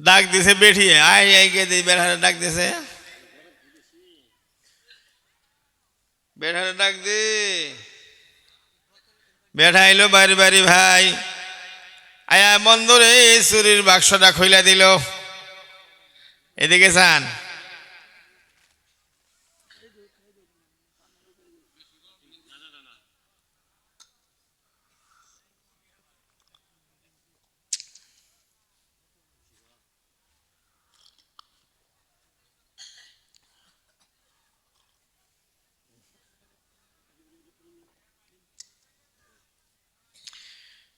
ডাক দিছে বেঠিয়ে আয় আই কে দিই বেড়ারে ডাক দিছে বেড়ারে ডাক দি বেঠা আইলো বাড়ি বাড়ি ভাই আয়া বন্ধুরে চুরির বাক্সটা খুইলা দিল এদিকে চান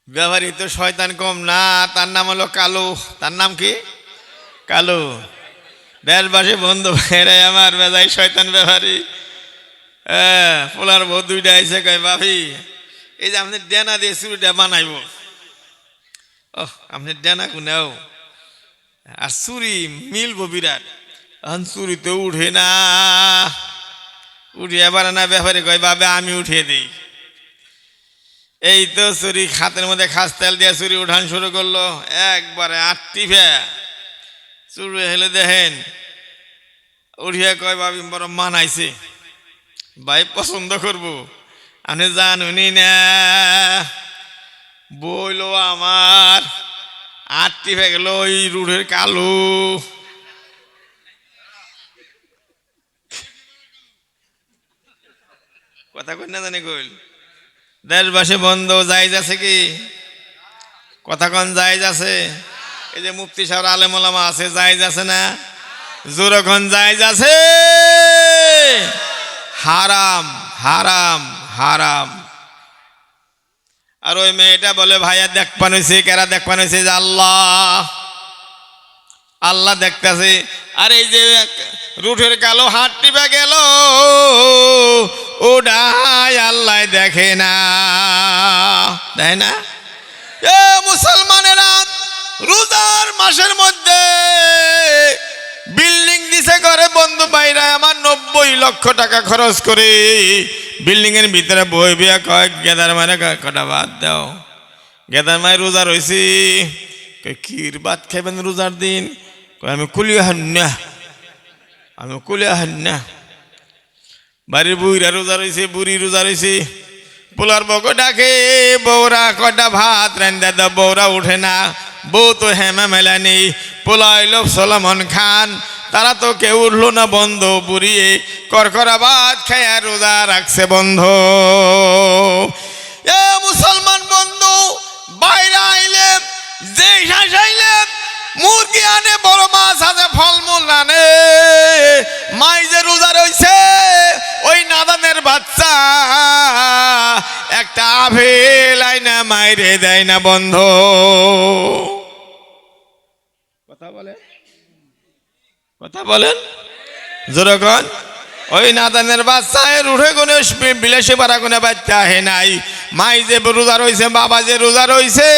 ব্যবহারী তো শয়তান কম না তার নাম হলো কালু তার নাম কি কালু দেশবাসী বন্ধু ভাইরাই আমার বেজাই শয়তান ব্যবহারী পোলার বউ দুইটা আইসে কয় ভাবি এই যে আপনি ডেনা দিয়ে চুরিটা বানাইব ও আপনি ডেনা কোনেও আর চুরি মিলবো বিরাট এখন চুরি তো উঠে না উঠিয়ে পারে না ব্যাপারে কয় বাবে আমি উঠিয়ে দিই এই তো চুরি খাতের মধ্যে খাস তেল দিয়ে চুরি উঠান শুরু করলো একবারে 8টি ভে চুরি হেলে দেখেন উঠিয়ে কয় ভাবি বড় মানাইছে ভাই পছন্দ করবো আপনি জানুনি না বইলো আমার 8টি ভে গেল ওই রুডের কালু কথা কই না জানি কইল দেশবাসী বন্ধ জায়েজ আছে কি কথা কোন জায়েজ আছে এই যে মুফতি সাহেব আলেম ওলামা আছে জায়েজ আছে না জোরে কোন জায়েজ আছে হারাম হারাম হারাম আর ওই মেয়েটা বলে ভাইয়া দেখপান হইছে কেরা দেখপান হইছে যে আল্লাহ আল্লাহ দেখতেছে আর এই যে রুটের কালো হাত টিপে গেল ওডাই আল্লাহ দেখে না দেখে না এ মুসলমানেরা রোজার মাসের মধ্যে বিল্ডিং দিছে করে বন্ধু ভাইরা আমার 90 লক্ষ টাকা খরচ করে বিল্ডিং এর ভিতরে বই বিয়া কয় গেদার মানে কটা বাদ দাও গেদার মাই রোজা রয়েছি কির বাদ খাইবেন রোজার দিন আমি কুলিয়া হান না আমি কুলিয়া হান না বাড়ির বুড়িরা রোজা রয়েছে বুড়ি রোজা রয়েছে পোলার বউকে ডাকে বউরা কটা ভাত রান্দা দাও বউরা উঠে না বউ তো হেমা মেলা নেই পোলা এলো সলমন খান তারা তো কেউ উঠলো না বন্ধ বুড়িয়ে করকরা ভাত খায়া রোজা রাখছে বন্ধ এ মুসলমান বন্ধু বাইরে আইলে যে আইলে মুরগি আনে বড় মাছ আছে ফলমূল আনে মাই যে রোজা রয়েছে ওই নাদানের বাচ্চা একটা আপেল আইনা মাইরে দেয় না বন্ধ কথা বলেন কথা বলেন যেরকম ওই নাদানের বাচ্চা উঠে গুনে বিলাসে পারা গুনে বাচ্চা হে নাই মাই যে রোজা রয়েছে বাবা যে রোজা রয়েছে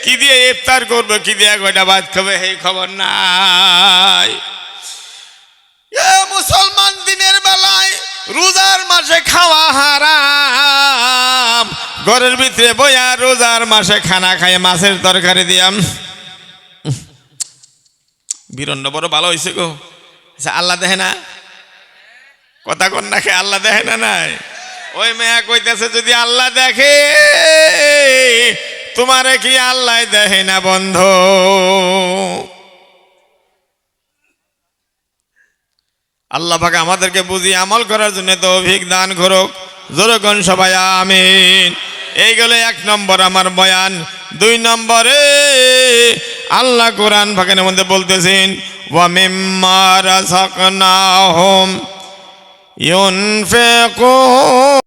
কি দিয়ে ইফতার করবে কি দিয়ে কয়টা ভাত খাবে এই খবর নাই মুসলমান দিনের বেলায় রোজার মাসে খাওয়া হারাম ঘরের ভিতরে বইয়া রোজার মাসে খানা খায় মাছের তরকারি দিয়াম বীরন্ন বড় ভালো হয়েছে গো আচ্ছা আল্লাহ দেখে না কথা কন না খেয়ে আল্লাহ দেখে না নাই ওই মেয়া কইতেছে যদি আল্লাহ দেখে তোমারে কি আল্লাহ দেখে না বন্ধ আল্লাহ পাক আমাদেরকে বুঝি আমল করার জন্য তৌফিক দান করুক জোরে কোন সবাই আমিন এইগুলো 1 নম্বর আমার বয়ান 2 নম্বরে আল্লাহ কোরআন পাকের মধ্যে বলতেছেন ওয়া মিম্মা রাযাকনাহুম ইউনফিকুন